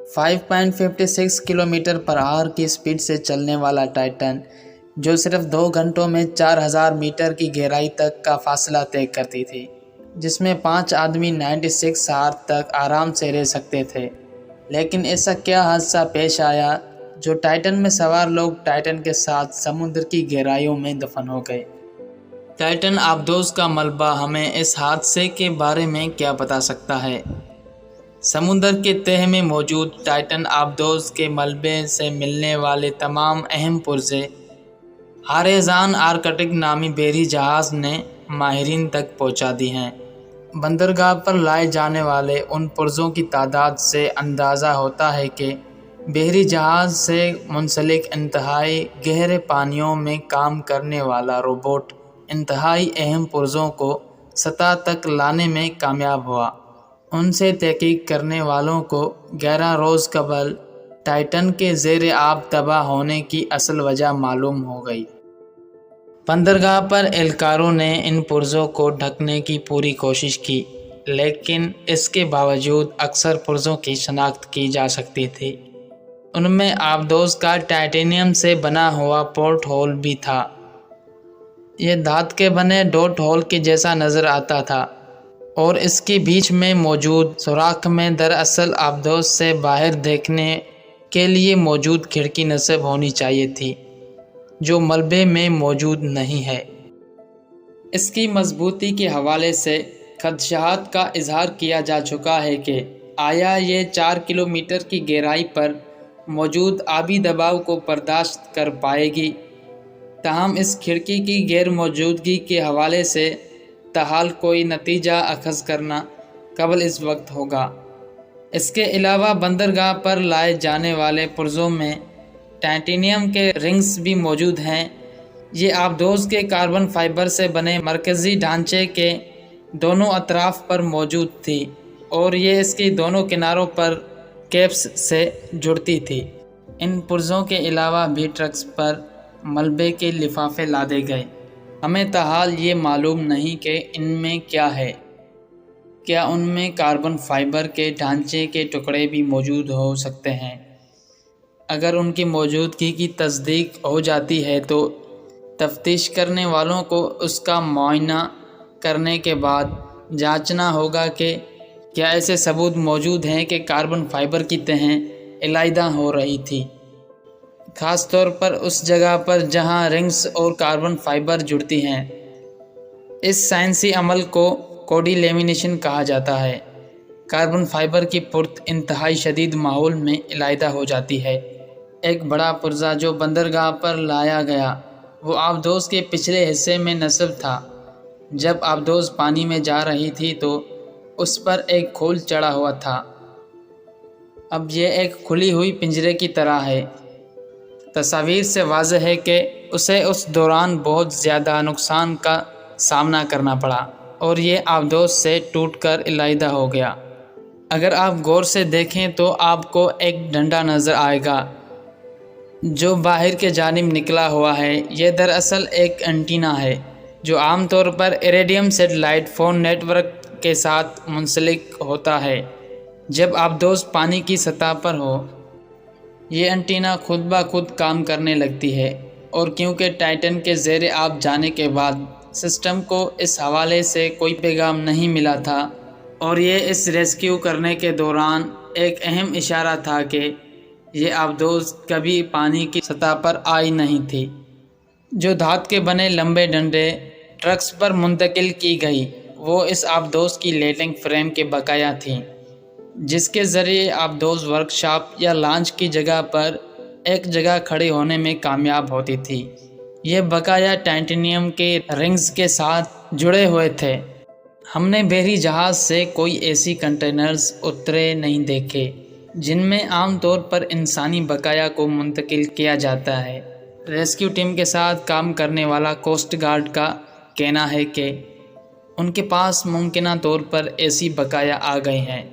5.56 kilometre per hour की speed से चलने वाला टाइटन, जो सिर्फ 2 घंटों में 4000 मीटर की गहराई तक का फासला तय करती थी, जिसमें 5 आदमी 96 आवर तक आराम से रह सकते थे। लेकिन ऐसा क्या हादसा पेश आया जो टाइटन में सवार लोग टाइटन के साथ समुद्र की गहराइयों में दफन हो गए। टाइटन आबदोज का मलबा हमें इस हादसे के बारे में क्या बता सकता है? समुद्र के तह में मौजूद टाइटन आबदोज के मलबे से मिलने वाले तमाम अहम पुर्जे हारेजान आर्कटिक नामी बहरी जहाज़ ने माहिरीन तक पहुंचा दी हैं। बंदरगाह पर लाए जाने वाले उन पुर्जों की तादाद से अंदाज़ा होता है कि बहरी जहाज़ से मुंसलिक इंतहाई गहरे पानियों में काम करने वाला रोबोट इंतहाई अहम पुर्जों को सतह तक लाने में कामयाब हुआ। उनसे तहकीक करने वालों को 11 रोज़ कबल टाइटन के ज़ेर आब तबाह होने की असल वजह मालूम हो गई। बंदरगाह पर एहलकारों ने इन पुर्जों को ढकने की पूरी कोशिश की, लेकिन इसके बावजूद अक्सर पुर्जों की शनाख्त की जा सकती थी। उनमें आबदोज का टाइटेनियम से बना हुआ पोर्ट होल भी था। यह धात के बने डॉट होल के जैसा नज़र आता था और इसके बीच में मौजूद सुराख में दरअसल आबदोज से बाहर देखने के लिए मौजूद खिड़की नस्ब होनी चाहिए थी, जो मलबे में मौजूद नहीं है। इसकी मजबूती के हवाले से खदशात का इजहार किया जा चुका है कि आया ये 4 किलोमीटर की गहराई पर मौजूद आबी दबाव को बर्दाश्त कर पाएगी। ताहम इस खिड़की की गैर मौजूदगी के हवाले से ताहाल कोई नतीजा अखज़ करना कबल इस वक्त होगा। इसके अलावा बंदरगाह पर लाए जाने वाले पुर्जों में टाइटेनियम के रिंग्स भी मौजूद हैं। ये आबदोज के कार्बन फाइबर से बने मरकज़ी ढांचे के दोनों अतराफ़ पर मौजूद थी और ये इसके दोनों किनारों पर कैप्स से जुड़ती थी। इन पुर्जों के अलावा भी ट्रक्स पर मलबे के लिफाफे लादे गए। हमें ताहाल ये मालूम नहीं कि इनमें क्या है। क्या उनमें कार्बन फाइबर के ढांचे के टुकड़े भी मौजूद हो सकते हैं? अगर उनकी मौजूदगी की तस्दीक हो जाती है तो तफ्तीश करने वालों को उसका मुआयना करने के बाद जांचना होगा कि क्या ऐसे सबूत मौजूद हैं कि कार्बन फाइबर की तहें अलहदा हो रही थी, ख़ास तौर पर उस जगह पर जहां रिंग्स और कार्बन फाइबर जुड़ती हैं। इस साइंसी अमल को कोडिलेमिनेशन कहा जाता है। कार्बन फाइबर की पुर्त इंतहाई शदीद माहौल में अलहदा हो जाती है। एक बड़ा पुर्जा जो बंदरगाह पर लाया गया वो आबदोज के पिछले हिस्से में नस्ब था। जब आबदोज पानी में जा रही थी तो उस पर एक खोल चढ़ा हुआ था। अब यह एक खुली हुई पिंजरे की तरह है। तस्वीर से वाज़ेह है कि उसे उस दौरान बहुत ज़्यादा नुकसान का सामना करना पड़ा और ये आबदोज से टूटकर अलहदा हो गया। अगर आप गौर से देखें तो आपको एक डंडा नज़र आएगा जो बाहर के जानिब निकला हुआ है। यह दरअसल एक एंटीना है जो आमतौर पर इरेडियम सेटेलाइट फ़ोन नेटवर्क के साथ मुंसलिक होता है। जब आबदोज पानी की सतह पर हो, ये एंटीना खुद ब खुद काम करने लगती है और क्योंकि टाइटन के ज़ेर आब जाने के बाद सिस्टम को इस हवाले से कोई पैगाम नहीं मिला था और ये इस रेस्क्यू करने के दौरान एक अहम इशारा था कि ये आबदोज कभी पानी की सतह पर आई नहीं थी। जो धात के बने लंबे डंडे ट्रक्स पर मुंतकिल की गई वो इस आबदोज की लैंडिंग फ्रेम के बकाया थीं, जिसके ज़रिए आबदोज वर्कशॉप या लॉन्च की जगह पर एक जगह खड़ी होने में कामयाब होती थी। ये बकाया टाइटेनियम के रिंग्स के साथ जुड़े हुए थे। हमने बहरी जहाज़ से कोई ऐसी कंटेनर्स उतरे नहीं देखे जिनमें आमतौर पर इंसानी बकाया को मुंतकिल किया जाता है। रेस्क्यू टीम के साथ काम करने वाला कोस्ट गार्ड का कहना है कि उनके पास मुमकिना तौर पर ऐसी बकाया आ गए हैं।